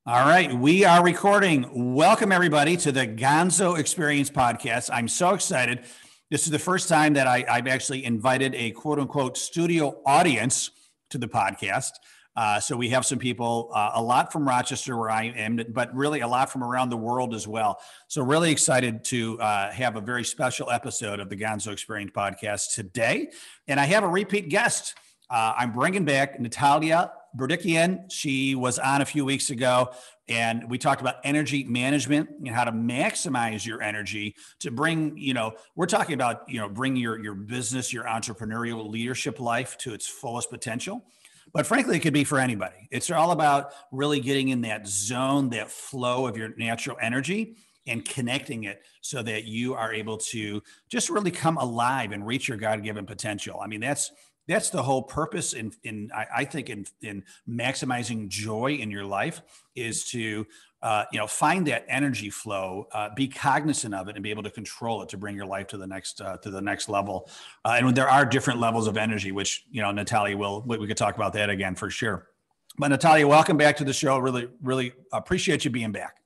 All right, we are recording. Welcome, everybody, to the Gonzo Experience podcast. I'm so excited. This is the first time that I've actually invited a quote unquote studio audience to the podcast. So we have some people, a lot from Rochester, where I am, but really a lot from around the world as well. So, really excited to have a very special episode of the Gonzo Experience podcast today. And I have a repeat guest. I'm bringing back Natalya Berdikyan. She was on a few weeks ago, and we talked about energy management and how to maximize your energy to bring, we're talking about, bring your business, your entrepreneurial leadership life to its fullest potential. But frankly, it could be for anybody. It's all about really getting in that zone, that flow of your natural energy and connecting it so that you are able to just really come alive and reach your God-given potential. I mean, that's the whole purpose I think in maximizing joy in your life is to find that energy flow, be cognizant of it, and be able to control it to bring your life to the next level. And when there are different levels of energy, which Natalya we could talk about that again for sure. But Natalya, welcome back to the show. Really, really appreciate you being back.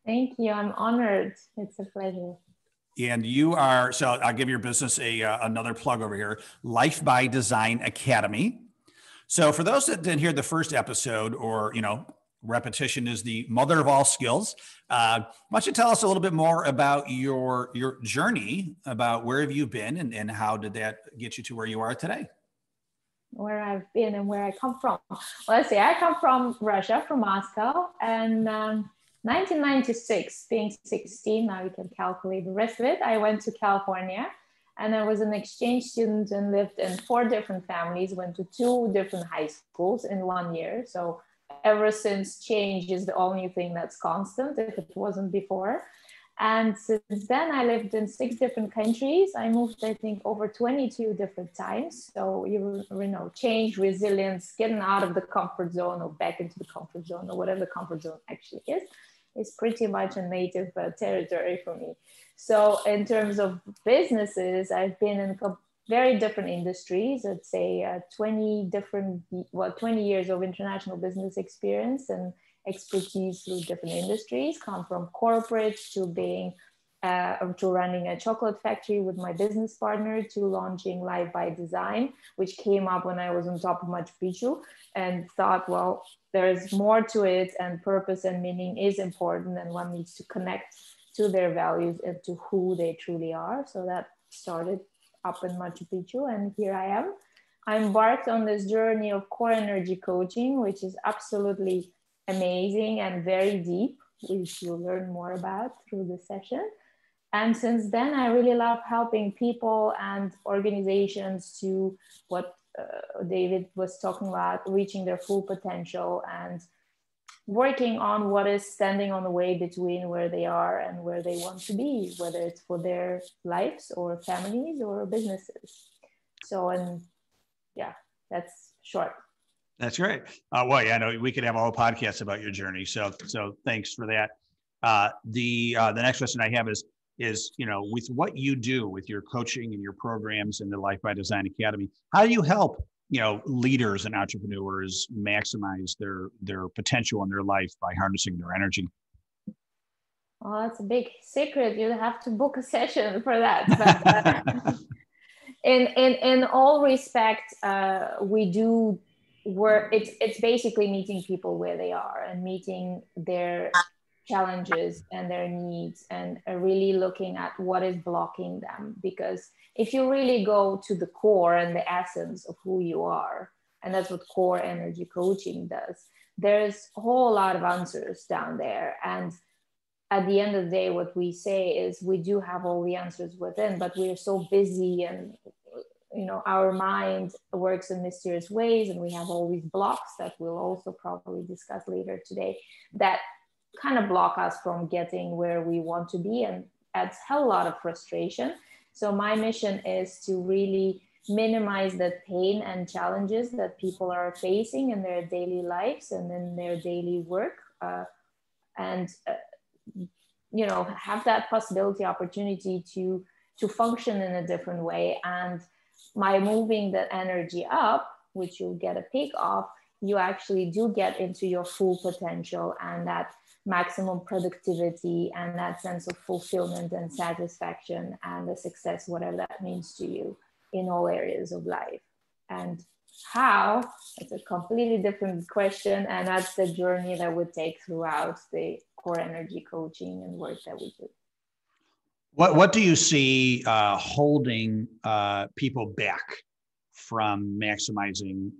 Thank you. I'm honored. It's a pleasure. And you are, so I'll give your business another plug over here, Life by Design Academy. So for those that didn't hear the first episode, or, repetition is the mother of all skills. Why don't you tell us a little bit more about your journey, about where have you been and how did that get you to where you are today? Where I've been and where I come from. Well, let's see, I come from Russia, from Moscow, and 1996, being 16, now you can calculate the rest of it, I went to California and I was an exchange student and lived in 4 different families, went to 2 different high schools in 1 year. So ever since, change is the only thing that's constant, if it wasn't before. And since then, I lived in 6 different countries. I moved, I think, over 22 different times. So, change, resilience, getting out of the comfort zone or back into the comfort zone or whatever the comfort zone actually is pretty much a native territory for me. So in terms of businesses, I've been in very different industries. I'd say 20 years of international business experience and expertise through different industries, come from corporate to being to running a chocolate factory with my business partner, to launching Life by Design, which came up when I was on top of Machu Picchu and thought, well, there's more to it, and purpose and meaning is important, and one needs to connect to their values and to who they truly are. So that started up in Machu Picchu, and here I am. I embarked on this journey of core energy coaching, which is absolutely amazing and very deep, which you'll learn more about through the session. And since then, I really love helping people and organizations to what David was talking about, reaching their full potential and working on what is standing on the way between where they are and where they want to be, whether it's for their lives or families or businesses. So, and yeah, that's short. That's great. Well, yeah, no, we could have a whole podcast about your journey. So thanks for that. The next question I have is with what you do with your coaching and your programs in the Life by Design Academy, how do you help leaders and entrepreneurs maximize their potential in their life by harnessing their energy? Well, that's a big secret. You'd have to book a session for that. But in all respect, we do work. It's basically meeting people where they are and meeting their challenges and their needs, and really looking at what is blocking them. Because if you really go to the core and the essence of who you are, and that's what core energy coaching does, there's a whole lot of answers down there. And at the end of the day, what we say is we do have all the answers within, but we're so busy, and our mind works in mysterious ways, and we have all these blocks that we'll also probably discuss later today that kind of block us from getting where we want to be, and adds a hell lot of frustration. So my mission is to really minimize the pain and challenges that people are facing in their daily lives and in their daily work, and have that possibility, opportunity to function in a different way. And by moving that energy up, which you'll get a peek of, you actually do get into your full potential and that maximum productivity and that sense of fulfillment and satisfaction and the success, whatever that means to you in all areas of life. And how, it's a completely different question. And that's the journey that we take throughout the core energy coaching and work that we do. What do you see holding people back from maximizing,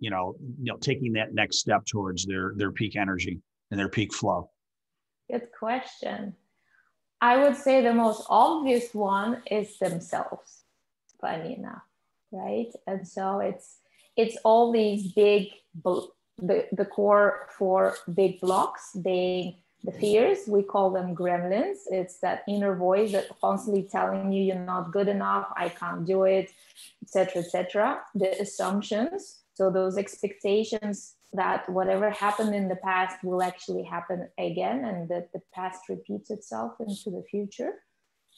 taking that next step towards their peak energy and their peak flow? Good question. I would say the most obvious one is themselves, funny enough, right? And so it's all these big, the core 4 big blocks being the fears. We call them gremlins. It's that inner voice that constantly telling you you're not good enough, I can't do it, etc., etc. The assumptions, so those expectations that whatever happened in the past will actually happen again, and that the past repeats itself into the future.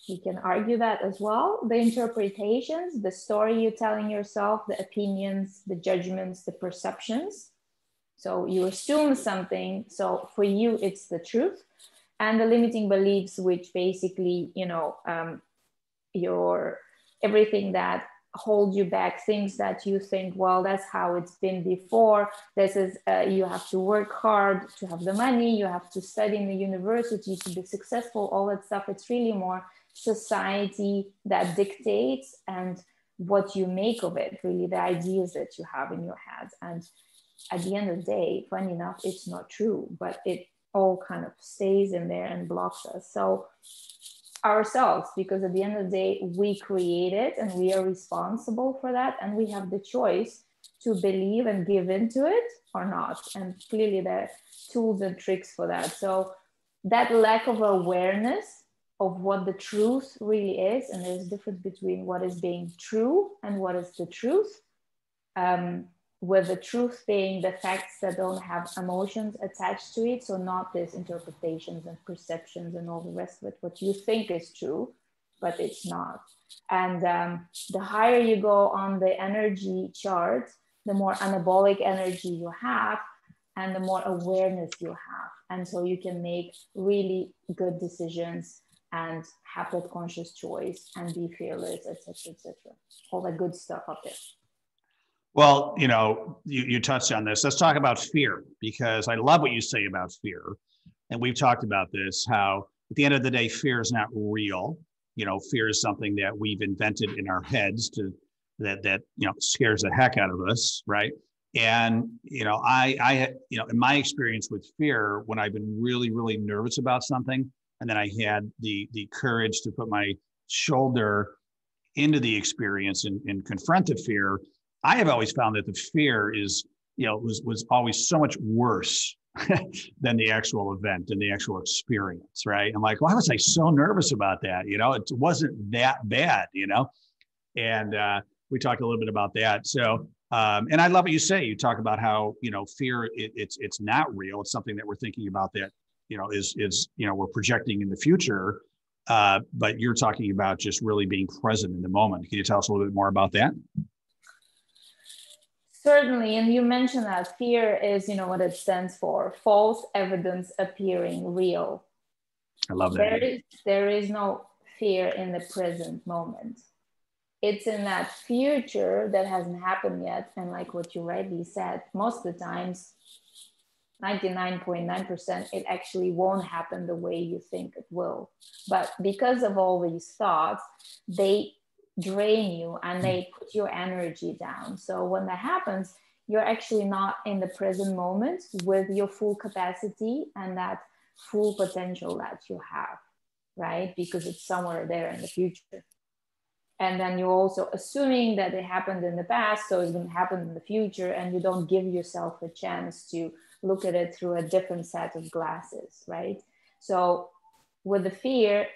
You can argue that as well. The interpretations, the story you're telling yourself, the opinions, the judgments, the perceptions. So you assume something, so for you it's the truth. And the limiting beliefs, which basically, your everything that hold you back, things that you think, well, that's how it's been before. This is, you have to work hard to have the money, you have to study in the university to be successful, all that stuff. It's really more society that dictates and what you make of it, really the ideas that you have in your head. And at the end of the day, funny enough, it's not true, but it all kind of stays in there and blocks us. So ourselves, because at the end of the day, we create it and we are responsible for that. And we have the choice to believe and give into it or not. And clearly there are tools and tricks for that. So that lack of awareness of what the truth really is, and there's a difference between what is being true and what is the truth. With the truth being the facts that don't have emotions attached to it. So not these interpretations and perceptions and all the rest of it, what you think is true, but it's not. And the higher you go on the energy chart, the more anabolic energy you have and the more awareness you have. And so you can make really good decisions and have that conscious choice and be fearless, etc., etc. All the good stuff up there. Well, you touched on this. Let's talk about fear, because I love what you say about fear. And we've talked about this, how at the end of the day, fear is not real. Fear is something that we've invented in our heads that scares the heck out of us, right? And, I in my experience with fear, when I've been really, really nervous about something, and then I had the courage to put my shoulder into the experience and confront the fear, I have always found that the fear is, was always so much worse than the actual event and the actual experience, right? I'm like, why was I so nervous about that? It wasn't that bad, and we talked a little bit about that. So, and I love what you say. You talk about how, fear, it's not real. It's something that we're thinking about that, is we're projecting in the future. But you're talking about just really being present in the moment. Can you tell us a little bit more about that? Certainly, and you mentioned that fear is, what it stands for, false evidence appearing real. I love that. There is no fear in the present moment. It's in that future that hasn't happened yet. And like what you rightly said, most of the times, 99.9%, it actually won't happen the way you think it will. But because of all these thoughts, they drain you and they put your energy down. So when that happens, you're actually not in the present moment with your full capacity and that full potential that you have, right? Because it's somewhere there in the future. And then you're also assuming that it happened in the past, so it's going to happen in the future, and you don't give yourself a chance to look at it through a different set of glasses, right? So with the fear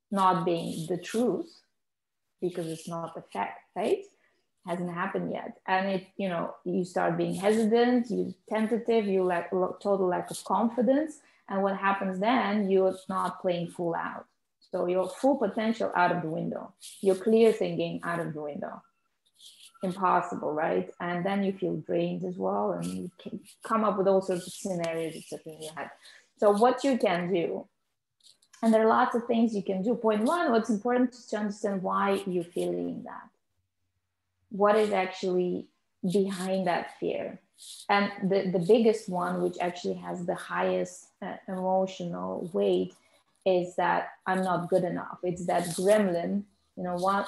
not being the truth, because it's not the fact, right? Hasn't happened yet. And it, you start being hesitant, you tentative, you lack total lack of confidence. And what happens then, you're not playing full out. So your full potential out of the window, your clear thinking out of the window. impossible, right? And then you feel drained as well, and you can come up with all sorts of scenarios, etc. in your head. So what you can do, and there are lots of things you can do. Point one, what's important is to understand why you're feeling that. What is actually behind that fear? And the biggest one, which actually has the highest emotional weight, is that I'm not good enough. It's that gremlin,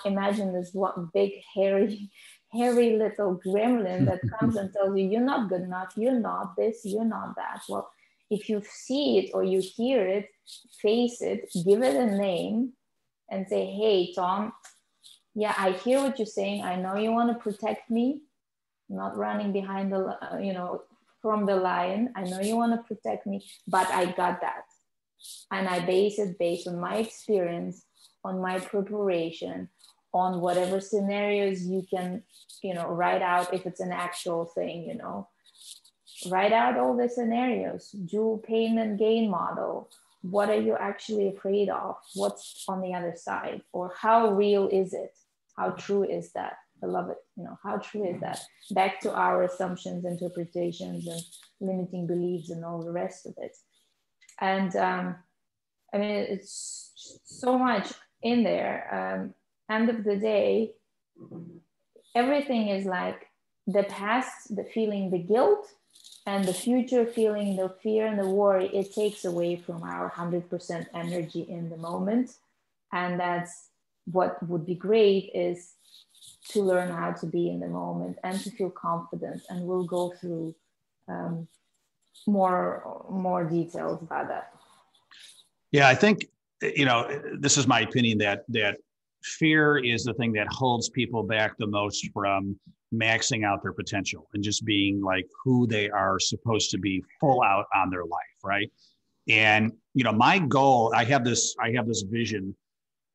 imagine this one big, hairy little gremlin that comes and tells you, you're not good enough, you're not this, you're not that. Well, if you see it or you hear it, face it, give it a name and say, hey, Tom, yeah, I hear what you're saying. I know you want to protect me, not running behind from the lion. I know you want to protect me, but I got that. And I base it based on my experience, on my preparation, on whatever scenarios you can, write out if it's an actual thing, write out all the scenarios, do pain and gain model. What are you actually afraid of? What's on the other side? Or how real is it? How true is that? I love it. How true is that? Back to our assumptions, interpretations, and limiting beliefs and all the rest of it. And it's so much in there. End of the day, everything is like the past, the feeling, the guilt, and the future feeling, the fear and the worry. It takes away from our 100% energy in the moment. And that's what would be great, is to learn how to be in the moment and to feel confident. And we'll go through more details about that. Yeah, I think, this is my opinion, that fear is the thing that holds people back the most from maxing out their potential and just being like who they are supposed to be full out on their life, right? And my goal, I have this vision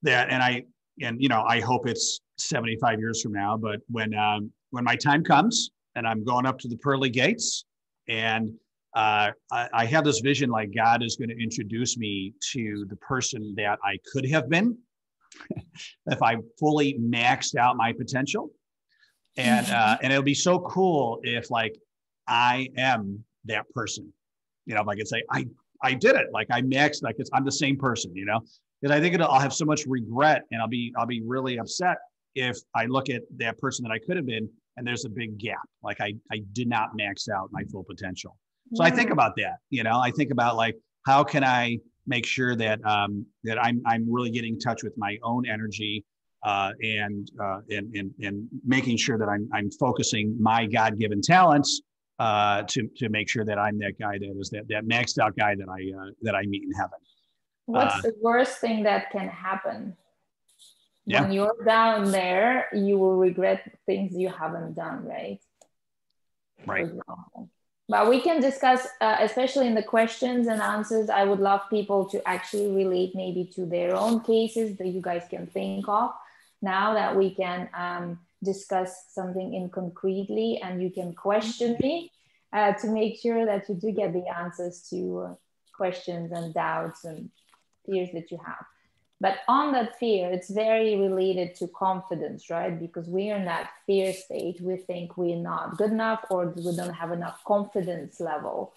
that, and I hope it's 75 years from now, but when my time comes and I'm going up to the pearly gates, and I have this vision, like God is going to introduce me to the person that I could have been if I fully maxed out my potential. And it'll be so cool if like I am that person, if I could say I did it, like I maxed, like I'm the same person, because I think I'll have so much regret, and I'll be really upset if I look at that person that I could have been and there's a big gap, like I did not max out my full potential. So I think about that, I think about like, how can I make sure that that I'm really getting in touch with my own energy, and making sure that I'm focusing my God-given talents to make sure that I'm that guy that is that maxed out guy that I meet in heaven. What's the worst thing that can happen? Yeah. When you're down there, you will regret things you haven't done, right? Right. But we can discuss, especially in the questions and answers. I would love people to actually relate maybe to their own cases that you guys can think of now, that we can discuss something in concretely, and you can question me to make sure that you do get the answers to questions and doubts and fears that you have. But on that fear, it's very related to confidence, right? Because we're in that fear state. We think we're not good enough, or we don't have enough confidence level.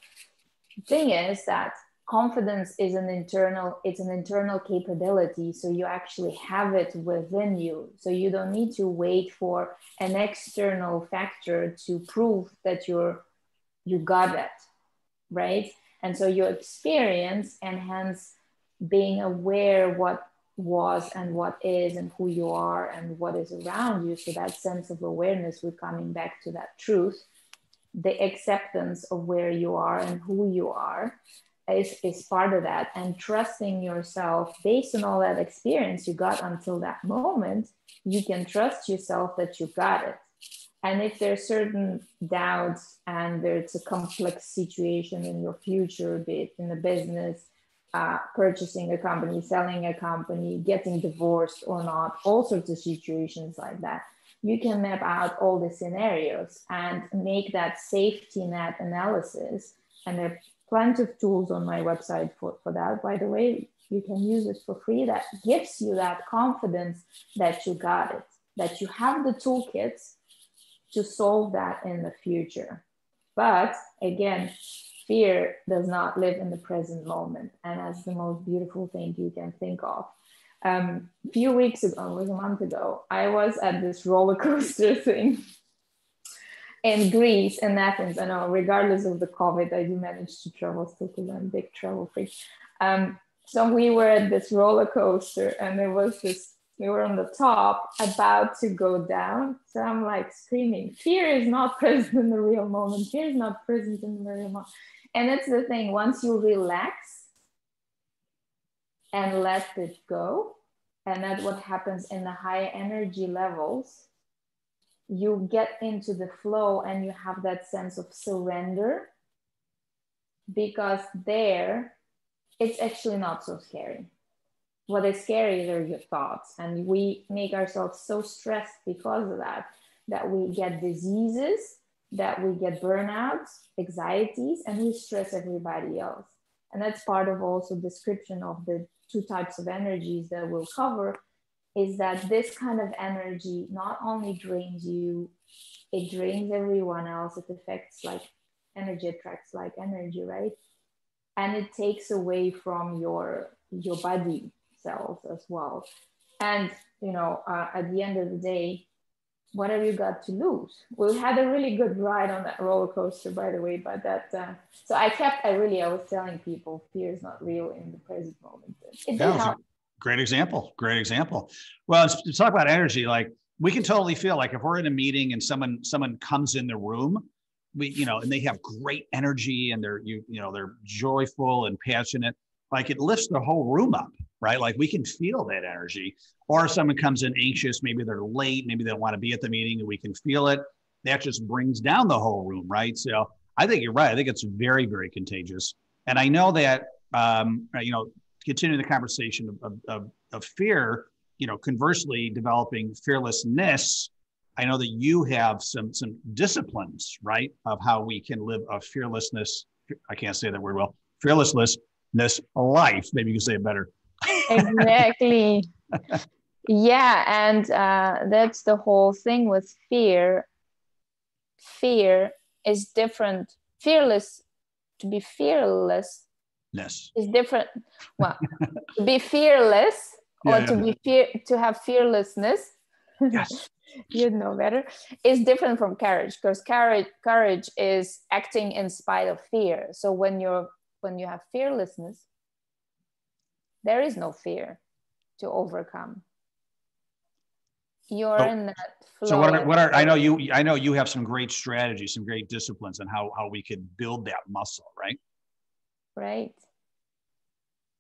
The thing is that confidence is an internal capability. So you actually have it within you. So you don't need to wait for an external factor to prove that you got it, right? And so your experience, and hence being aware what was and what is and who you are and what is around you. So that sense of awareness, we're coming back to that truth, the acceptance of where you are and who you are is part of that. And trusting yourself based on all that experience you got until that moment, you can trust yourself that you got it. And if there's certain doubts and there's a complex situation in your future, be it in the business, purchasing a company, selling a company, getting divorced or not, all sorts of situations like that, you can map out all the scenarios and make that safety net analysis. And there are plenty of tools on my website for that, by the way. You can use it for free. That gives you that confidence that you got it, that you have the toolkits to solve that in the future. But again, fear does not live in the present moment. And that's the most beautiful thing you can think of. A few weeks ago, it was a month ago, I was at this roller coaster thing in Greece, in Athens. I know, regardless of the COVID, I do manage to travel still because I'm a big travel freak. So we were at this roller coaster, and there was this, we were on the top about to go down. So I'm like screaming, fear is not present in the real moment. Fear is not present in the real moment. And that's the thing, once you relax and let it go, and that's what happens in the high energy levels, you get into the flow and you have that sense of surrender, because there it's actually not so scary. What is scary are your thoughts, and we make ourselves so stressed because of that, that we get diseases, that we get burnouts, anxieties, and we stress everybody else. And that's part of also description of the 2 types of energies that we'll cover, is that this kind of energy not only drains you, it drains everyone else. It affects, like energy attracts like energy, right? And it takes away from your body cells as well. And, you know, at the end of the day, what have you got to lose? We had a really good ride on that roller coaster, by the way, but that, so I was telling people, fear is not real in the present moment. It did help. Great example. Great example. Well, to talk about energy, like we can totally feel like if we're in a meeting and someone comes in the room, and they have great energy and they're joyful and passionate, like it lifts the whole room up, right? Like we can feel that energy. Or if someone comes in anxious, maybe they're late, maybe they don't want to be at the meeting, and we can feel it. That just brings down the whole room, right? So I think you're right. I think it's very, very contagious. And I know that, continuing the conversation of fear, conversely developing fearlessness, I know that you have some disciplines, right, of how we can live a fearlessness. I can't say that word well. Fearlessness life. Maybe you can say it better. Exactly. Yeah, and that's the whole thing with fear. Fear is different. To be fearless is different. Well, to be fearless or to have fearlessness. Yes. You'd know better, is different from courage, because courage is acting in spite of fear. So when you have fearlessness, there is no fear to overcome. You're in that flow. So what are I know you have some great strategies, some great disciplines on how we could build that muscle, right? Right.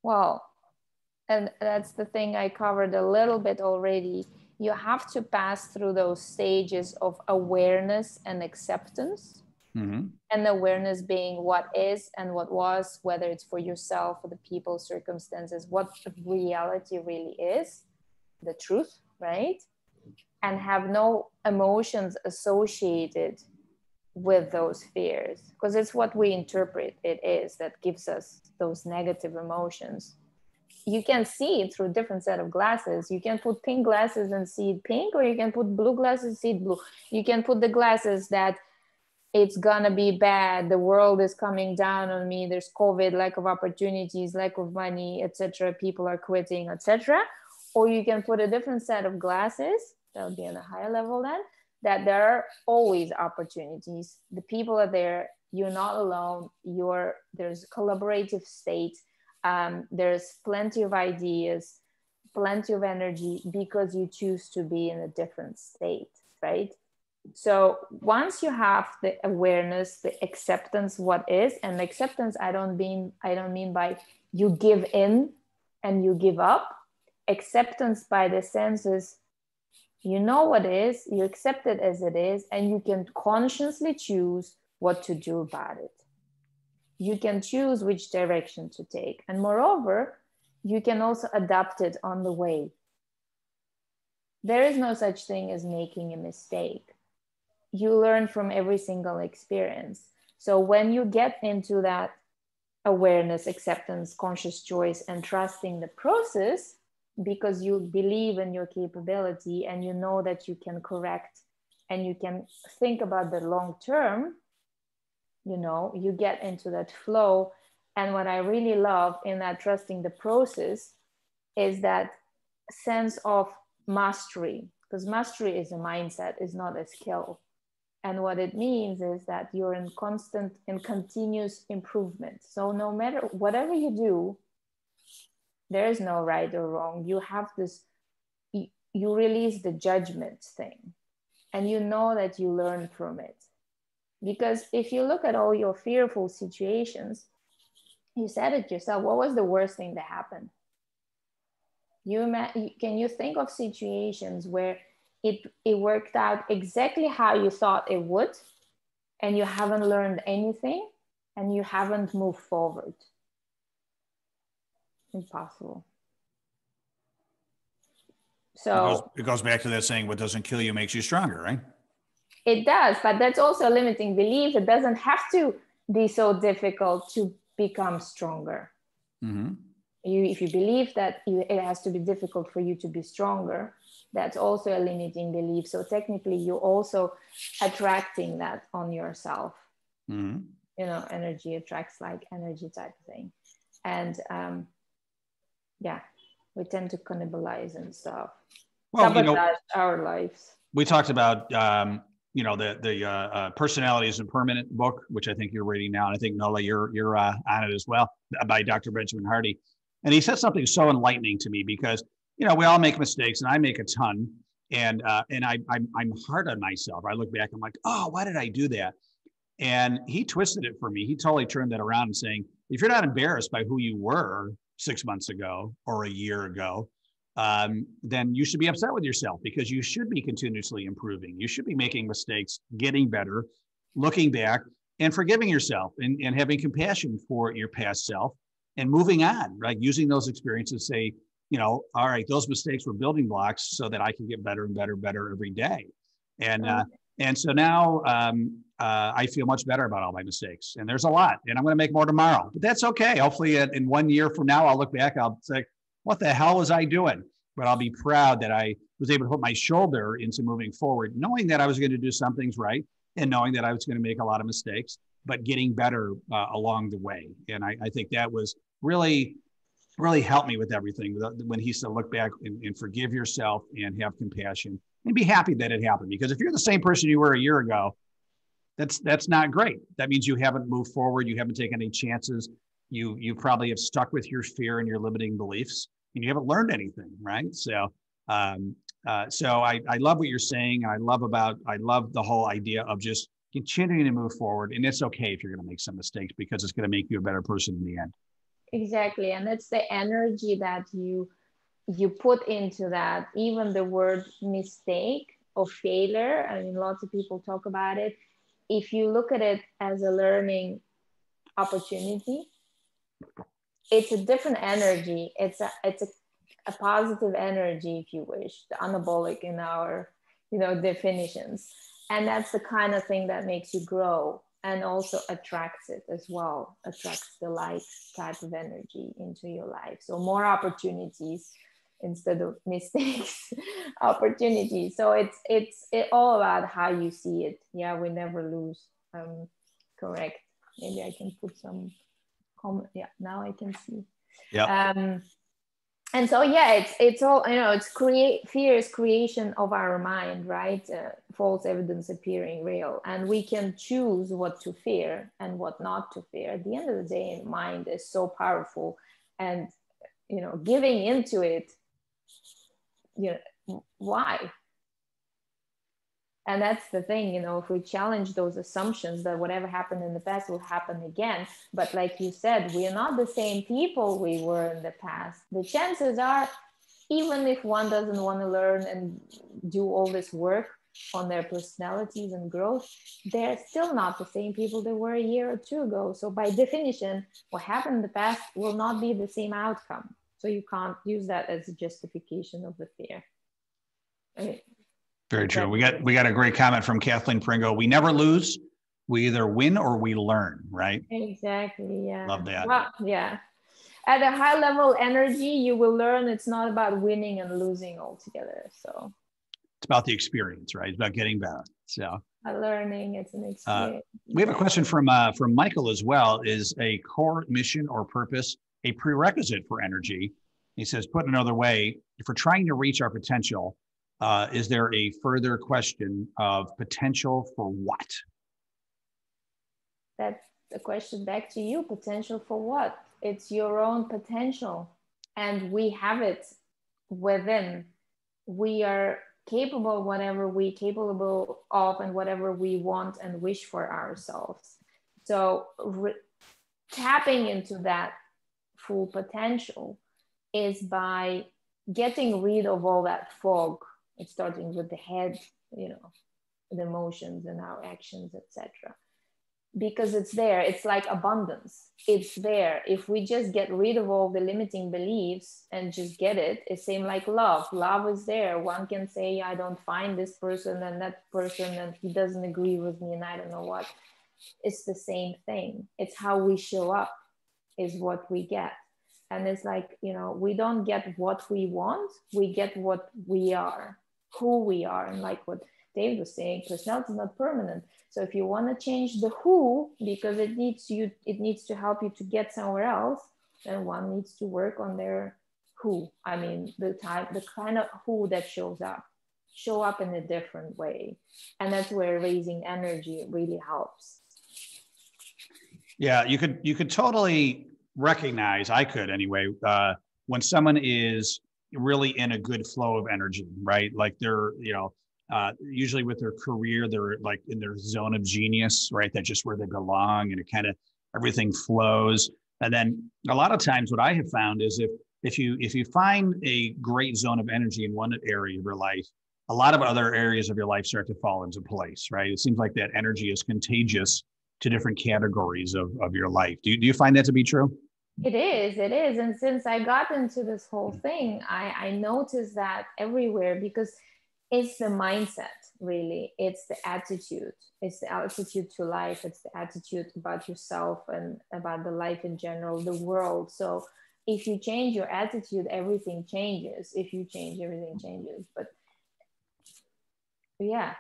Well, and that's the thing I covered a little bit already. You have to pass through those stages of awareness and acceptance. Mm-hmm. And awareness being what is and what was, whether it's for yourself or the people, circumstances, what reality really is, the truth, right? And have no emotions associated with those fears, because it's what we interpret it is that gives us those negative emotions. You can see it through a different set of glasses. You can put pink glasses and see it pink, or you can put blue glasses and see it blue. You can put the glasses that it's gonna be bad, the world is coming down on me, there's COVID, lack of opportunities, lack of money, etc., people are quitting, etc. Or you can put a different set of glasses, that would be on a higher level then, that there are always opportunities. The people are there, you're not alone, there's a collaborative state. There's plenty of ideas, plenty of energy, because you choose to be in a different state, right? So once you have the awareness, the acceptance, what is, and acceptance, I don't mean by you give in and you give up. Acceptance by the senses, you know what is, you accept it as it is, and you can consciously choose what to do about it. You can choose which direction to take. And moreover, you can also adapt it on the way. There is no such thing as making a mistake. You learn from every single experience. So when you get into that awareness, acceptance, conscious choice, and trusting the process, because you believe in your capability and you know that you can correct and you can think about the long term, you know, you get into that flow. And what I really love in that trusting the process is that sense of mastery, because mastery is a mindset, is not a skill. And what it means is that you're in constant and continuous improvement. So no matter whatever you do, there is no right or wrong. You have this, you release the judgment thing, and you know that you learn from it. Because if you look at all your fearful situations, you said it yourself, what was the worst thing that happened? Can you think of situations where it worked out exactly how you thought it would, and you haven't learned anything, and you haven't moved forward? Impossible. So it goes back to that saying, what doesn't kill you makes you stronger, right? It does, but that's also a limiting belief. It doesn't have to be so difficult to become stronger. Mm-hmm. If you believe that it has to be difficult for you to be stronger, that's also a limiting belief. So technically, you're also attracting that on yourself. Mm-hmm. You know, energy attracts like energy type of thing. And yeah, we tend to cannibalize and stuff. Well, sabotage our lives. We talked about the Personality Isn't Permanent book, which I think you're reading now, and I think Nola, you're on it as well, by Dr. Benjamin Hardy. And he said something so enlightening to me, because we all make mistakes, and I make a ton, and I'm hard on myself. I look back, I'm like, oh, why did I do that? And he twisted it for me. He totally turned that around and saying, if you're not embarrassed by who you were 6 months ago or a year ago, then you should be upset with yourself, because you should be continuously improving. You should be making mistakes, getting better, looking back and forgiving yourself, and having compassion for your past self and moving on, right? Using those experiences to say, all right, those mistakes were building blocks so that I can get better and better and better every day. And so now I feel much better about all my mistakes, and there's a lot, and I'm going to make more tomorrow, but that's okay. Hopefully in 1 year from now, I'll look back, I'll say, what the hell was I doing? But I'll be proud that I was able to put my shoulder into moving forward, knowing that I was going to do some things right, and knowing that I was going to make a lot of mistakes, but getting better along the way. And I think that was really helped me with everything, when he said, look back and forgive yourself and have compassion and be happy that it happened. Because if you're the same person you were a year ago, that's not great. That means you haven't moved forward. You haven't taken any chances. You probably have stuck with your fear and your limiting beliefs, and you haven't learned anything, right? So I love what you're saying. I love the whole idea of just continuing to move forward. And it's okay if you're going to make some mistakes, because it's going to make you a better person in the end. Exactly. And it's the energy that you put into that. Even the word mistake or failure, I mean, lots of people talk about it. If you look at it as a learning opportunity, it's a different energy. It's a positive energy, if you wish, the anabolic in our definitions. And that's the kind of thing that makes you grow, and also attracts it as well, attracts the light type of energy into your life. So more opportunities instead of mistakes, opportunities. So it's all about how you see it. Yeah, we never lose. Correct. Maybe I can put some comment. Yeah, now I can see. Yeah. And so, yeah, it's all, fear is creation of our mind, right? False evidence appearing real. And we can choose what to fear and what not to fear. At the end of the day, mind is so powerful, and, giving into it, why? And that's the thing, if we challenge those assumptions that whatever happened in the past will happen again. But like you said, we are not the same people we were in the past. The chances are, even if one doesn't want to learn and do all this work on their personalities and growth, they're still not the same people they were a year or two ago. So by definition, what happened in the past will not be the same outcome. So you can't use that as a justification of the fear. Okay. Very true. We got a great comment from Kathleen Pringle. We never lose. We either win or we learn, right? Exactly. Yeah. Love that. Well, yeah. At a high level energy, you will learn it's not about winning and losing altogether. So it's about the experience, right? It's about getting better. So learning, it's an experience. we have a question from Michael as well. Is a core mission or purpose a prerequisite for energy? He says, put another way, if we're trying to reach our potential, is there a further question of potential for what? That's the question back to you. Potential for what? It's your own potential, and we have it within. We are capable whatever we capable of and whatever we want and wish for ourselves. So tapping into that full potential is by getting rid of all that fog. It's starting with the head, the emotions and our actions, etc. Because it's there. It's like abundance. It's there. If we just get rid of all the limiting beliefs and just get it, it's same like love. Love is there. One can say, I don't find this person and that person, and he doesn't agree with me, and I don't know what. It's the same thing. It's how we show up is what we get. And it's like, we don't get what we want. We get what we are, who we are. And like what Dave was saying, personality is not permanent. So if you want to change the who, because it needs to help you to get somewhere else, then one needs to work on their who. I mean, the kind of who that show up in a different way. And that's where raising energy really helps. Yeah, you could totally recognize, I could anyway, when someone is really in a good flow of energy, right? Like they're, usually with their career, they're like in their zone of genius, right? That's just where they belong, and it kind of everything flows. And then a lot of times, what I have found is if you find a great zone of energy in one area of your life, a lot of other areas of your life start to fall into place, right? It seems like that energy is contagious to different categories of your life. Do you find that to be true? It is. And since I got into this whole thing, I noticed that everywhere, because it's the mindset, really. It's the attitude. It's the attitude to life. It's the attitude about yourself and about the life in general, the world. So if you change your attitude, everything changes. If you change, everything changes. But yeah,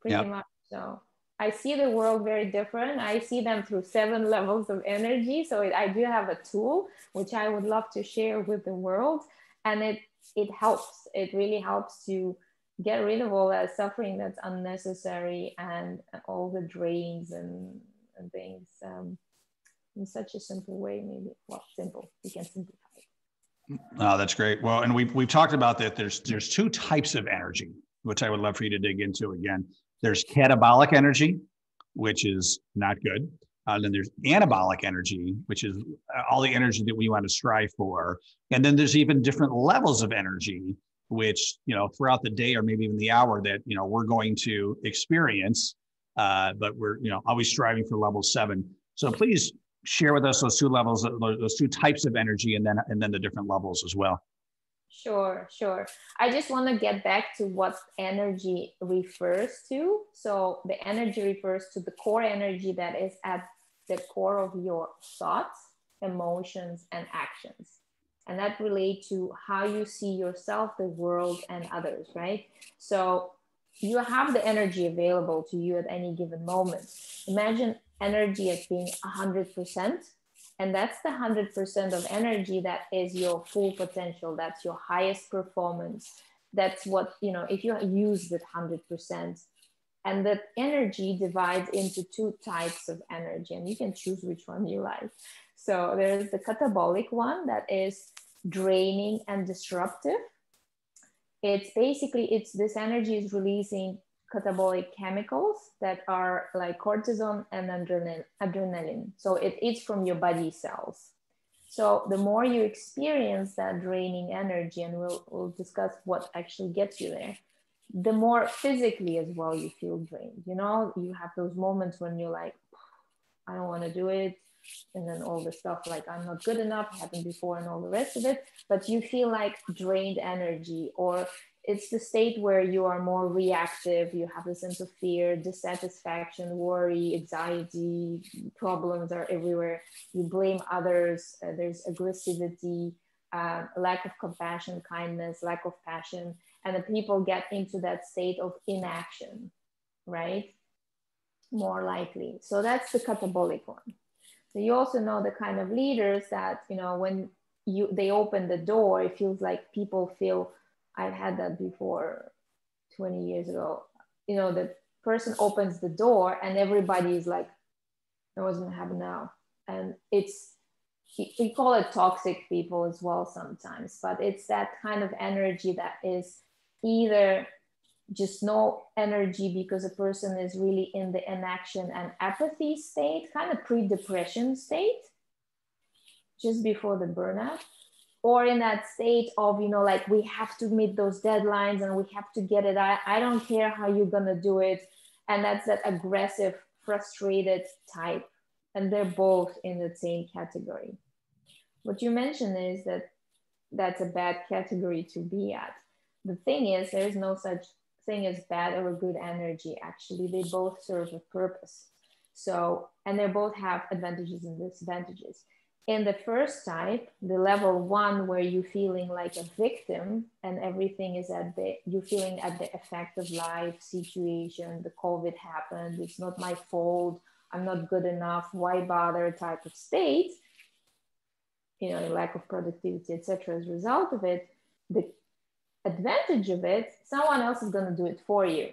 pretty much so. I see the world very different. I see them through 7 levels of energy. So I do have a tool, which I would love to share with the world. And it helps. It really helps to get rid of all that suffering that's unnecessary and all the drains and things in such a simple way, maybe. Well, simple. We can simplify it. Oh, that's great. Well, and we've talked about that. There's 2 types of energy, which I would love for you to dig into again. There's catabolic energy, which is not good. Then there's anabolic energy, which is all the energy that we want to strive for. And then there's even different levels of energy, which, throughout the day or maybe even the hour that, we're going to experience, but we're, always striving for level 7. So please share with us those 2 levels, those 2 types of energy, and then the different levels as well. Sure. I just want to get back to what energy refers to. So the energy refers to the core energy that is at the core of your thoughts, emotions, and actions. And that relates to how you see yourself, the world, and others, right? So you have the energy available to you at any given moment. Imagine energy as being 100%. And that's the 100% of energy that is your full potential. That's your highest performance. That's what, if you use it 100%. And that energy divides into 2 types of energy, and you can choose which one you like. So there's the catabolic one that is draining and disruptive. It's this energy is releasing catabolic chemicals that are like cortisol and adrenaline. So it's from your body cells. So the more you experience that draining energy, and we'll discuss what actually gets you there, the more physically as well you feel drained. You have those moments when you're like, I don't want to do it. And then all the stuff like, I'm not good enough, happened before, and all the rest of it. But you feel like drained energy, or it's the state where you are more reactive. You have a sense of fear, dissatisfaction, worry, anxiety, problems are everywhere. You blame others. There's aggressivity, lack of compassion, kindness, lack of passion. And the people get into that state of inaction. right? More likely. So that's the catabolic one. So you also know the kind of leaders that, you know, when they open the door, it feels like people feel, I've had that before 20 years ago, you know, the person opens the door and everybody is like, "I wasn't having now." And we call it toxic people as well sometimes, but it's that kind of energy that is either just no energy because a person is really in the inaction and apathy state, kind of pre-depression state, just before the burnout, or in that state of, you know, like, we have to meet those deadlines and we have to get it. I don't care how you're going to do it. And that's that aggressive, frustrated type. And they're both in the same category. What you mentioned is that that's a bad category to be at. The thing is, there is no such thing as bad or good energy. Actually, they both serve a purpose. So, and they both have advantages and disadvantages. In the first type, the level 1, where you're feeling like a victim and everything is you're feeling at the effect of life situation, the COVID happened, it's not my fault, I'm not good enough, why bother type of state, you know, lack of productivity, etc. As a result of it, the advantage of it, someone else is going to do it for you,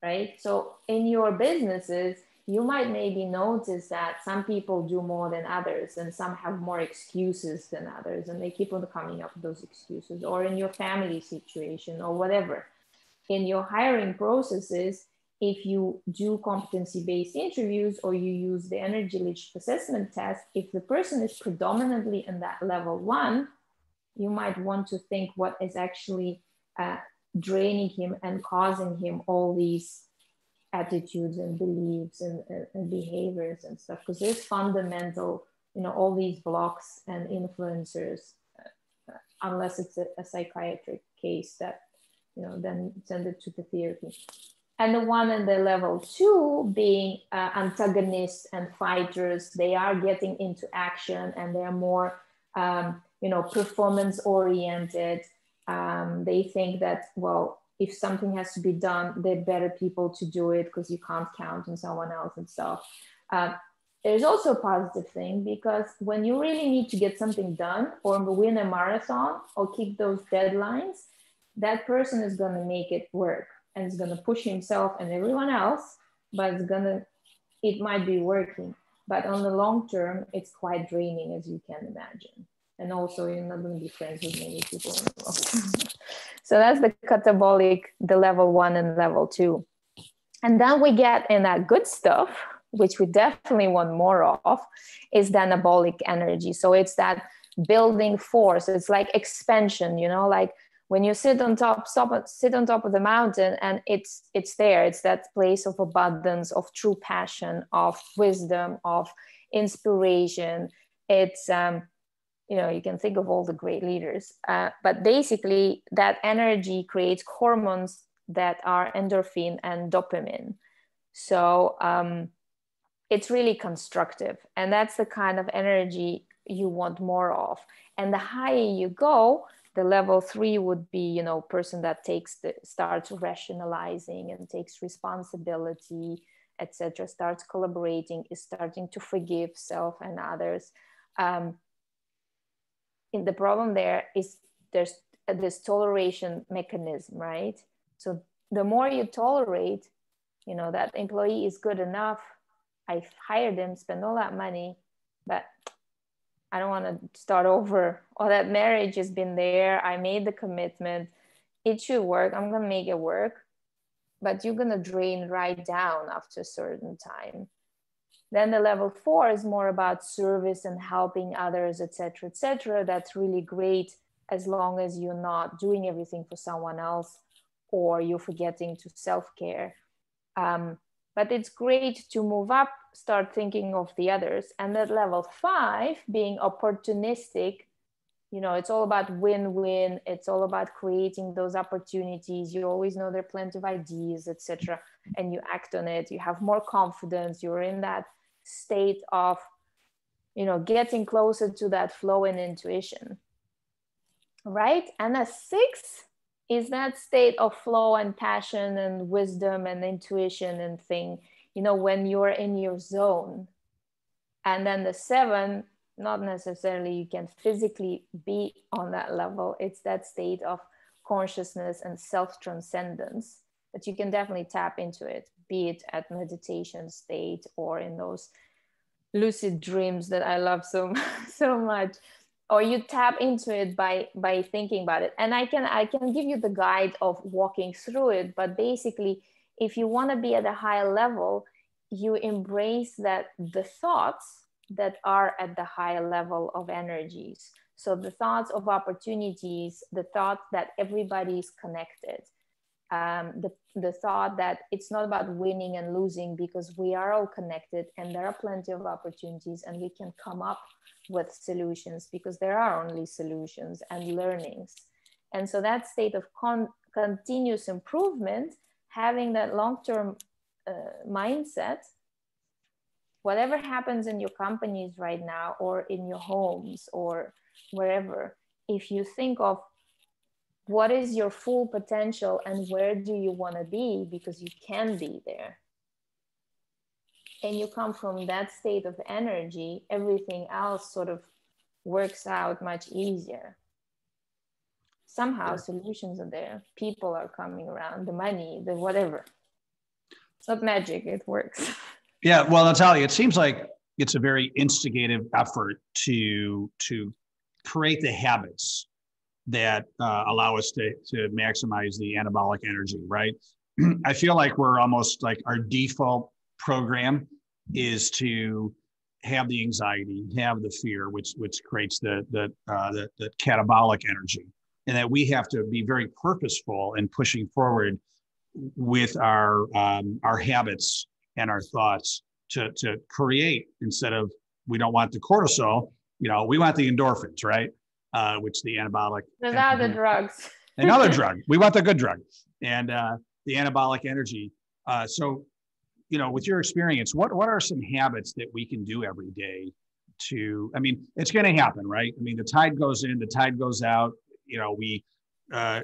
right? So in your businesses, you might maybe notice that some people do more than others and some have more excuses than others, and they keep on coming up with those excuses, or in your family situation or whatever. In your hiring processes, if you do competency-based interviews or you use the energy leadership assessment test, if the person is predominantly in that level 1, you might want to think what is actually draining him and causing him all these attitudes and beliefs and behaviors and stuff, because there's fundamental, you know, all these blocks and influencers, unless it's a psychiatric case that, you know, then send it to the therapy. And the one in the level 2 being antagonists and fighters, they are getting into action and they're more, you know, performance oriented. They think that, well, if something has to be done, they're better people to do it because you can't count on someone else and stuff. There's also a positive thing, because when you really need to get something done or win a marathon or keep those deadlines, that person is going to make it work and is going to push himself and everyone else, but it might be working. But on the long term, it's quite draining, as you can imagine. And also, you're not going to be friends with many people in the long term. So that's the catabolic, the level 1 and level 2. And then we get in that good stuff, which we definitely want more of, is the anabolic energy. So it's that building force. It's like expansion, you know, like when you sit on top of the mountain and it's there. It's that place of abundance, of true passion, of wisdom, of inspiration. It's, you know, you can think of all the great leaders, but basically that energy creates hormones that are endorphin and dopamine. So it's really constructive, and that's the kind of energy you want more of. And the higher you go, the level 3 would be, you know, person that starts rationalizing and takes responsibility, etc., starts collaborating, is starting to forgive self and others. The problem there is there's this toleration mechanism, right? So the more you tolerate, you know, that employee is good enough, I've hired them, spend all that money, but I don't want to start over. Or that marriage has been there, I made the commitment, it should work, I'm going to make it work, but you're going to drain right down after a certain time. Then the level 4 is more about service and helping others, etc., etc. That's really great, as long as you're not doing everything for someone else or you're forgetting to self-care. But it's great to move up, start thinking of the others. And that level 5, being opportunistic, you know, it's all about win-win. It's all about creating those opportunities. You always know there are plenty of ideas, etc., and you act on it. You have more confidence. You're in that state of, you know, getting closer to that flow and intuition, right? And a 6 is that state of flow and passion and wisdom and intuition and thing, you know, when you're in your zone. And then the 7, not necessarily you can physically be on that level. It's that state of consciousness and self-transcendence that you can definitely tap into it, be it at meditation state or in those lucid dreams that I love so so much, or you tap into it by thinking about it. And I can give you the guide of walking through it, but basically, if you want to be at a higher level, you embrace that the thoughts that are at the higher level of energies. So the thoughts of opportunities, the thought that everybody is connected, the thought that it's not about winning and losing, because we are all connected and there are plenty of opportunities and we can come up with solutions because there are only solutions and learnings. And so that state of continuous improvement, having that long-term mindset, whatever happens in your companies right now or in your homes or wherever, if you think of what is your full potential and where do you want to be, because you can be there, and you come from that state of energy, everything else sort of works out much easier. Somehow solutions are there, people are coming around, the money, the whatever. It's not magic, it works. Yeah, well, Natalya, it seems like it's a very instigative effort to create the habits that allow us to maximize the anabolic energy, right? I feel like we're almost like our default program is to have the anxiety, have the fear, which creates the catabolic energy, and that we have to be very purposeful in pushing forward with our habits and our thoughts to create, instead of, we don't want the cortisol, you know, we want the endorphins, right? Which the anabolic. Those are the drugs. Another drug. We want the good drug, and the anabolic energy. So, you know, with your experience, what are some habits that we can do every day to, I mean, it's going to happen, right? I mean, the tide goes in, the tide goes out. You know,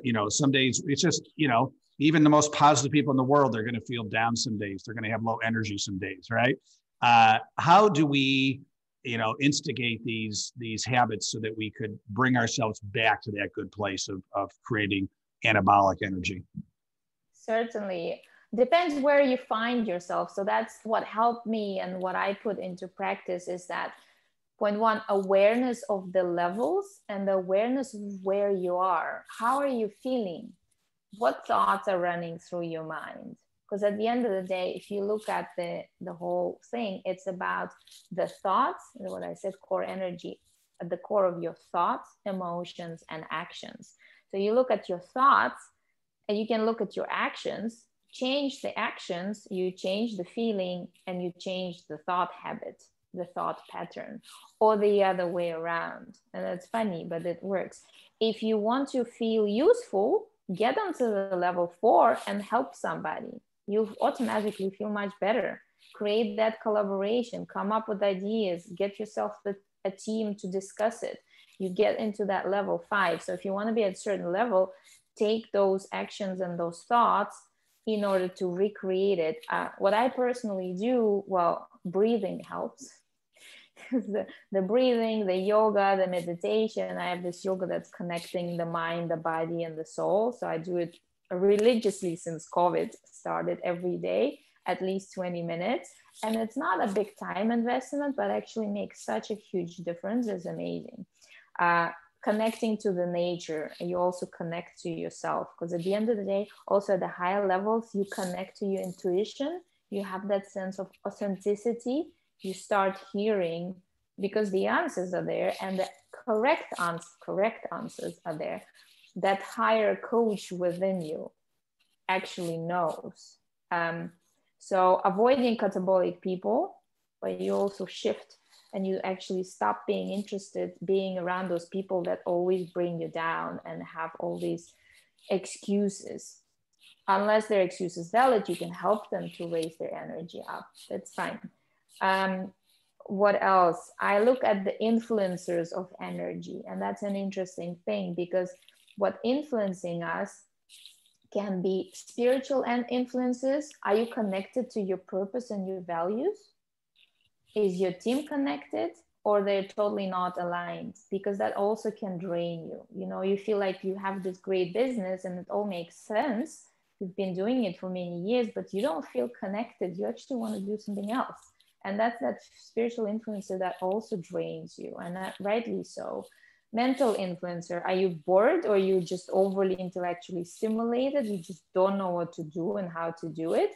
you know, some days it's just, you know, even the most positive people in the world, they're going to feel down some days. They're going to have low energy some days, right? How do we, you know, instigate these habits so that we could bring ourselves back to that good place of creating anabolic energy? Certainly. Depends where you find yourself. So that's what helped me, and what I put into practice is that, point one, awareness of the levels and the awareness of where you are. How are you feeling? What thoughts are running through your mind? Because at the end of the day, if you look at the whole thing, it's about the thoughts, what I said, core energy, at the core of your thoughts, emotions, and actions. So you look at your thoughts and you can look at your actions, change the actions, you change the feeling, and you change the thought habit, the thought pattern, or the other way around. And that's funny, but it works. If you want to feel useful, get onto the level 4 and help somebody. You automatically feel much better. Create that collaboration, come up with ideas, get yourself a team to discuss it. You get into that level 5. So if you want to be at a certain level, take those actions and those thoughts in order to recreate it. What I personally do, well, breathing helps. the breathing, the yoga, the meditation. I have this yoga that's connecting the mind, the body, and the soul. So I do it religiously since COVID started, every day, at least 20 minutes. And it's not a big time investment, but actually makes such a huge difference. It's amazing. Connecting to the nature, and you also connect to yourself, because at the end of the day, also at the higher levels, you connect to your intuition. You have that sense of authenticity. You start hearing, because the answers are there, and the correct answers are there. That higher coach within you actually knows. So avoiding catabolic people, but you also shift, and you actually stop being interested being around those people that always bring you down and have all these excuses. Unless their excuse is valid, you can help them to raise their energy up. That's fine. What else? I look at the influencers of energy, and that's an interesting thing, because what influencing us can be spiritual and influences. Are you connected to your purpose and your values? Is your team connected, or they're totally not aligned? Because that also can drain you. You know, you feel like you have this great business and it all makes sense. You've been doing it for many years, but you don't feel connected. You actually want to do something else. And that's that spiritual influencer that also drains you, and that rightly so. Mental influencer, are you bored, or you just overly intellectually stimulated? You just don't know what to do and how to do it.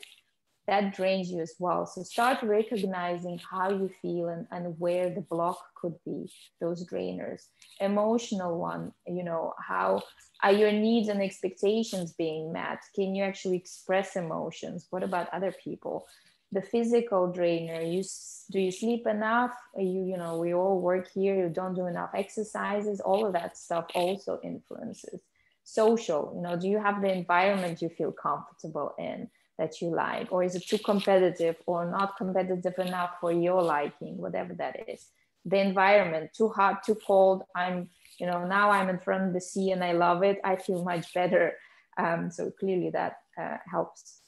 That drains you as well. So start recognizing how you feel and where the block could be, those drainers. Emotional one, you know, how are your needs and expectations being met? Can you actually express emotions? What about other people? The physical drainer, do you sleep enough? You know, we all work here, you don't do enough exercises, all of that stuff also influences. Social, you know, do you have the environment you feel comfortable in, that you like, or is it too competitive or not competitive enough for your liking, whatever that is. The environment, too hot, too cold. You know, now I'm in front of the sea and I love it, I feel much better. So clearly that helps.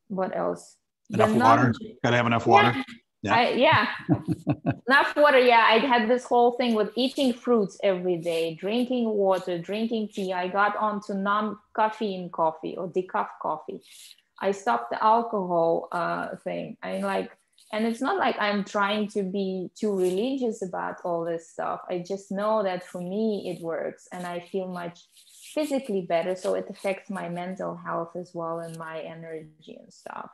What else? Enough water. Gotta have enough water. Yeah. Enough water. Yeah, I had this whole thing with eating fruits every day, drinking water, drinking tea. I got onto non-caffeine coffee or decaf coffee. I stopped the alcohol thing. And it's not like I'm trying to be too religious about all this stuff. I just know that for me it works, and I feel much physically better, so it affects my mental health as well and my energy and stuff.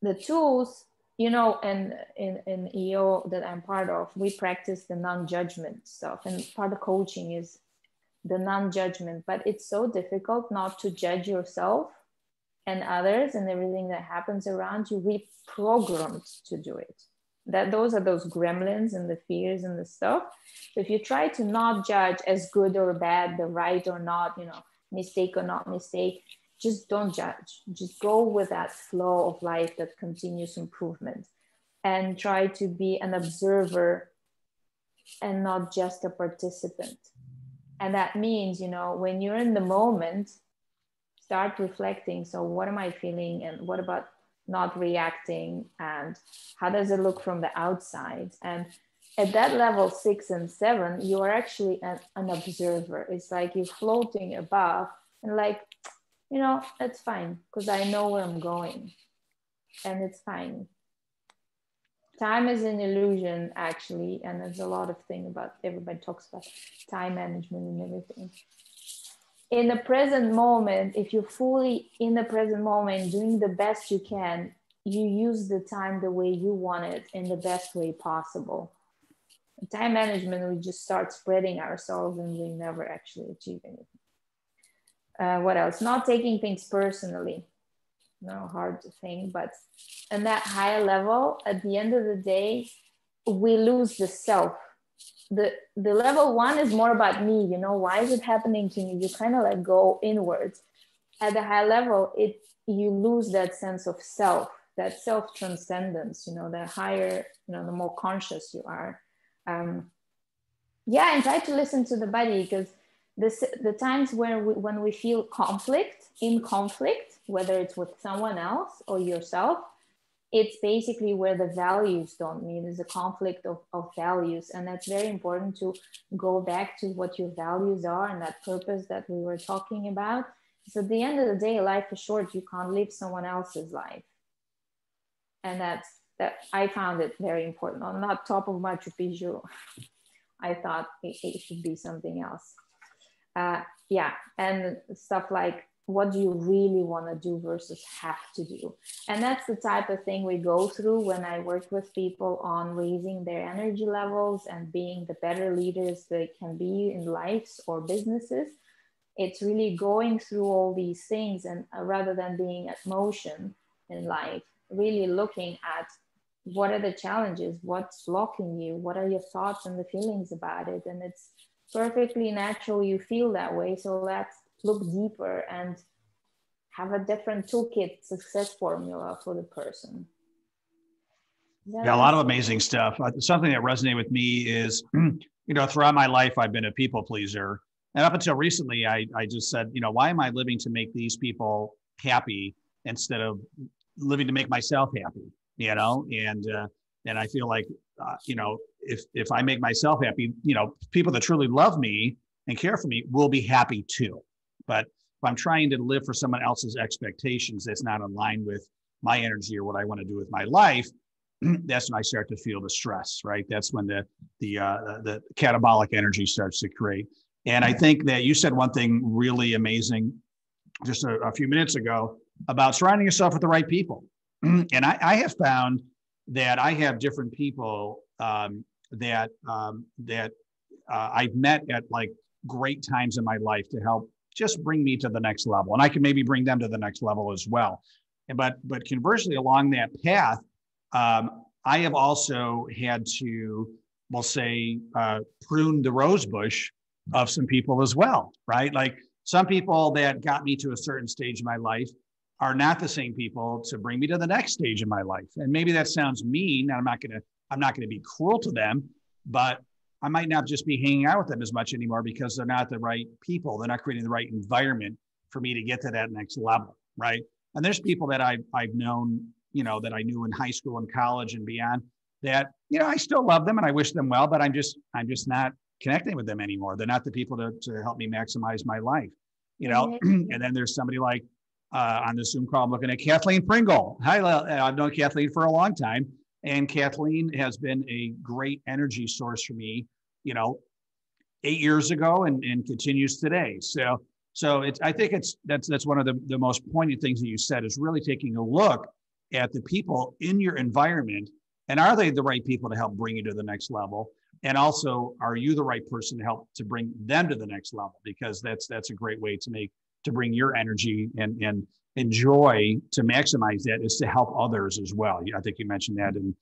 The tools, you know, and in EO that I'm part of, we practice the non-judgment stuff, and part of coaching is the non-judgment. But it's so difficult not to judge yourself and others and everything that happens around you. We programmed to do it. Those are those gremlins and the fears and the stuff. So if you try to not judge as good or bad, the right or not, you know, mistake or not mistake, just don't judge. Just go with that flow of life, that continuous improvement, and try to be an observer and not just a participant. And that means, you know, when you're in the moment, start reflecting. So what am I feeling, and what about not reacting, and how does it look from the outside? And at that level 6 and 7, you are actually an observer. It's like you're floating above, and like, you know, it's fine because I know where I'm going, and it's fine. Time is an illusion, actually, and there's a lot of things about, everybody talks about time management and everything. In the present moment, if you're fully in the present moment, doing the best you can, you use the time the way you want it in the best way possible. Time management, we just start spreading ourselves and we never actually achieve anything. What else? Not taking things personally. No hard thing, but in that higher level, at the end of the day, we lose the self. The level 1 is more about me, you know, why is it happening to me? You kind of like go inwards. At the high level, you lose that sense of self, that self transcendence, you know, the higher, you know, the more conscious you are. And try to listen to the body, because the times when we feel in conflict, whether it's with someone else or yourself, it's basically where the values don't meet. There's a conflict of values. And that's very important to go back to what your values are and that purpose that we were talking about. So at the end of the day, life is short. You can't live someone else's life. And that I found it very important. On that top of Machu Picchu, I thought it should be something else. And stuff like, what do you really want to do versus have to do? And that's the type of thing we go through when I work with people on raising their energy levels and being the better leaders they can be in lives or businesses. It's really going through all these things, and rather than being at motion in life, really looking at what are the challenges, what's blocking you, what are your thoughts and the feelings about it. And it's perfectly natural you feel that way. So let's look deeper and have a different toolkit, success formula for the person. Yeah, a lot of amazing stuff. Something that resonated with me is, you know, throughout my life, I've been a people pleaser. And up until recently, I just said, why am I living to make these people happy instead of living to make myself happy? And I feel like, if I make myself happy, people that truly love me and care for me will be happy too. But if I'm trying to live for someone else's expectations that's not aligned with my energy or what I want to do with my life, that's when I start to feel the stress, right? That's when the catabolic energy starts to create. And I think that you said one thing really amazing just a few minutes ago about surrounding yourself with the right people. And I have found that I have different people that I've met at like great times in my life to help just bring me to the next level. And I can maybe bring them to the next level as well. But conversely, along that path, I have also had to, we'll say, prune the rose bush of some people as well, right? Like some people that got me to a certain stage in my life are not the same people to bring me to the next stage in my life. And maybe that sounds mean, and I'm not gonna be cruel to them, but I might not just be hanging out with them as much anymore because they're not the right people. They're not creating the right environment for me to get to that next level, right? And there's people that I've known, that I knew in high school and college and beyond that, I still love them and I wish them well, but I'm just not connecting with them anymore. They're not the people to help me maximize my life, And then there's somebody like on the Zoom call, I'm looking at Kathleen Pringle. Hi, I've known Kathleen for a long time. And Kathleen has been a great energy source for me, 8 years ago and continues today. So I think that's one of the most poignant things that you said is really taking a look at the people in your environment, and are they the right people to help bring you to the next level? And also, are you the right person to help to bring them to the next level? Because that's a great way to bring your energy and joy to maximize that is to help others as well. I think you mentioned that in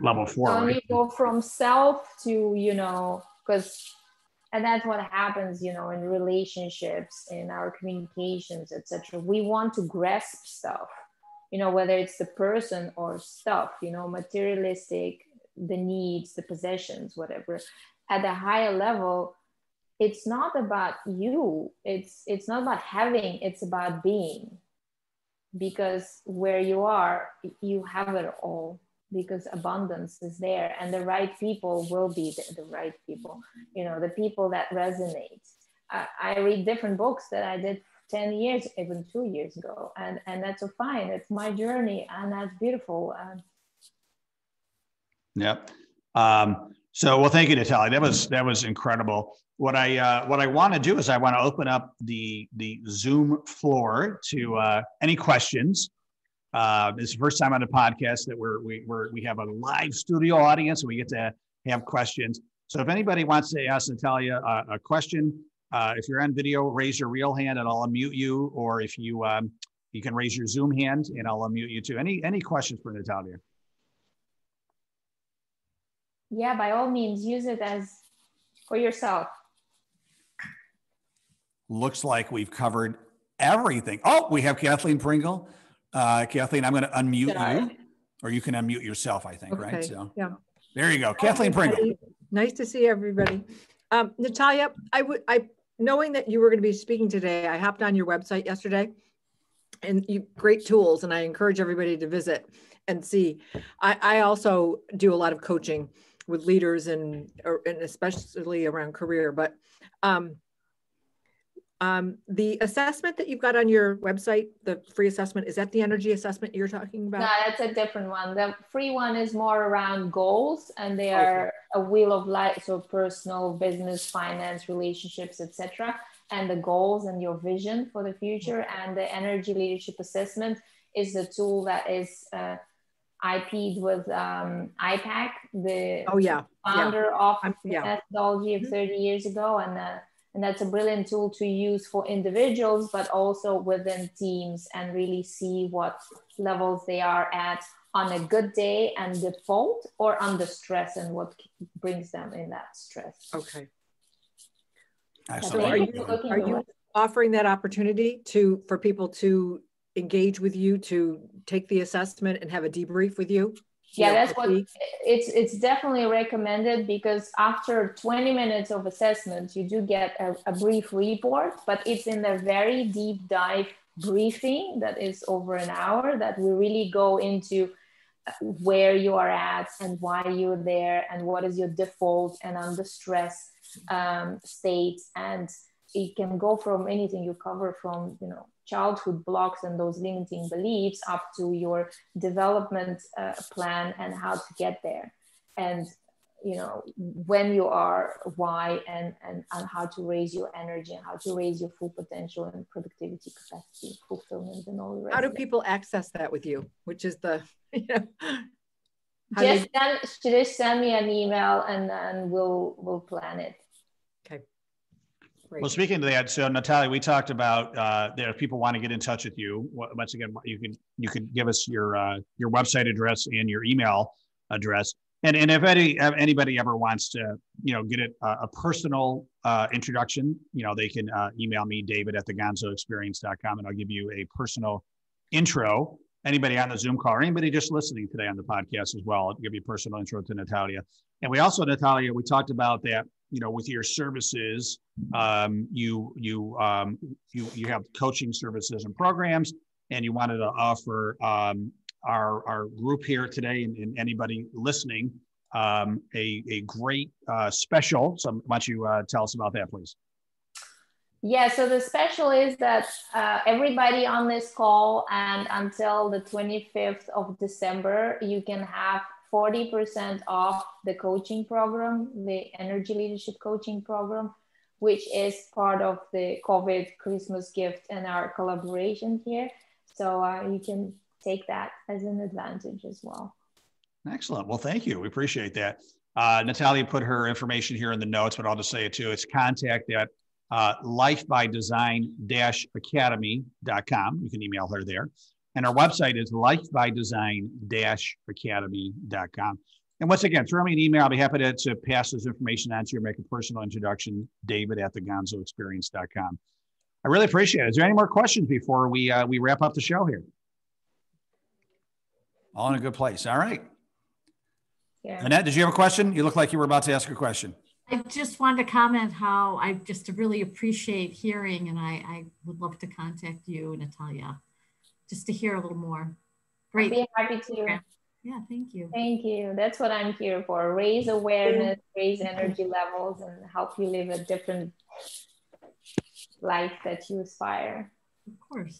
level 4. So right? you go from self to, and that's what happens, in relationships, in our communications, etc. We want to grasp stuff, whether it's the person or stuff, materialistic, the needs, the possessions, whatever. At a higher level, it's not about you. It's not about having, it's about being. Because where you are, you have it all, because abundance is there, and the right people will be the right people, the people that resonate. I read different books that I did 10 years, even 2 years ago, and that's so fine. It's my journey, and that's beautiful. Yep. Well, thank you, Natalya. That was incredible. What I want to do is I want to open up the Zoom floor to any questions. This is the first time on the podcast that we have a live studio audience, and we get to have questions. So if anybody wants to ask Natalya a question, if you're on video, raise your real hand and I'll unmute you, or if you can raise your Zoom hand and I'll unmute you too. Any questions for Natalya? Yeah, by all means, use it as for yourself. Looks like we've covered everything. Oh, we have Kathleen Pringle. Kathleen, I'm going to unmute you, or you can unmute yourself, I think, okay. Right? So yeah. There you go. Kathleen Pringle. Nice to see everybody. Natalya, knowing that you were going to be speaking today, I hopped on your website yesterday, and great tools, and I encourage everybody to visit and see. I also do a lot of coaching with leaders and especially around career, but the assessment that you've got on your website, the free assessment, is that the energy assessment you're talking about? No, that's a different one. The free one is more around goals, and they are a wheel of life, so personal, business, finance, relationships, etc. And the goals and your vision for the future. And the energy leadership assessment is the tool that is IP'd with IPAC, the founder of the methodology of 30 years ago. And that's a brilliant tool to use for individuals, but also within teams, and really see what levels they are at on a good day and default, or under stress, and what brings them in that stress. Okay. So are you offering that opportunity for people to engage with you, to take the assessment and have a debrief with you? Yeah, that's what it's definitely recommended, because after 20 minutes of assessment, you do get a brief report, but it's in a very deep dive briefing that is over an hour, that we really go into where you are at and why you're there and what is your default and under stress state. And it can go from anything you cover, from, you know, childhood blocks and those limiting beliefs, up to your development plan and how to get there, and, you know, when you are, why, and how to raise your energy and how to raise your full potential and productivity, capacity, fulfillment, and all the rest. How do people access that with you? Which is the, you know, just send me an email, and then we'll plan it. Okay. Great. Well, speaking to that, so Natalya, we talked about that if people want to get in touch with you, once again, you can give us your website address and your email address. And if anybody ever wants to, you know, get a personal introduction, you know, they can email me, david@thegonzoexperience.com, and I'll give you a personal intro. Anybody on the Zoom call, or anybody just listening today on the podcast as well, I'll give you a personal intro to Natalya. And we also, Natalya, we talked about that, you know, with your services, you have coaching services and programs, and you wanted to offer our group here today and anybody listening a great special. So why don't you tell us about that, please? Yeah, so the special is that everybody on this call, and until the 25th of December, you can have 40% off the coaching program, the Energy Leadership Coaching Program, which is part of the COVID Christmas gift and our collaboration here. So you can take that as an advantage as well. Excellent. Well, thank you. We appreciate that. Natalya put her information here in the notes, but I'll just say it too. It's contact at lifebydesign-academy.com. You can email her there. And our website is lifebydesign-academy.com. And once again, throw me an email. I'll be happy to pass this information on to you or make a personal introduction, david@thegonzoexperience.com. I really appreciate it. Is there any more questions before we wrap up the show here? All in a good place. All right. Yeah. Annette, did you have a question? You look like you were about to ask a question. I just wanted to comment how I just really appreciate hearing, and I would love to contact you, Natalya, just to hear a little more. Great. I'd be happy to. Yeah, thank you. Thank you. That's what I'm here for. Raise awareness, raise energy levels, and help you live a different life that you aspire. Of course.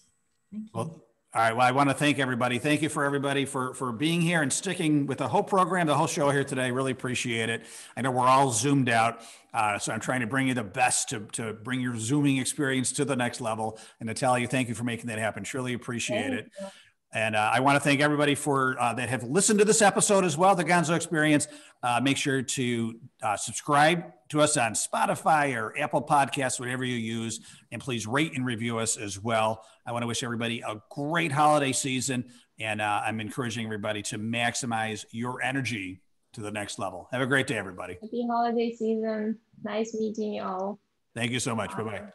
Thank you. Well, all right. Well, I want to thank everybody. Thank you for everybody for being here and sticking with the whole program, the whole show here today. Really appreciate it. I know we're all zoomed out, so I'm trying to bring you the best to bring your Zooming experience to the next level. And Natalya, thank you for making that happen. Truly appreciate it. And I want to thank everybody for that have listened to this episode as well, the Gonzo Experience. Make sure to subscribe to us on Spotify or Apple Podcasts, whatever you use, and please rate and review us as well. I want to wish everybody a great holiday season, and I'm encouraging everybody to maximize your energy to the next level. Have a great day, everybody. Happy holiday season. Nice meeting you all. Thank you so much. Bye-bye.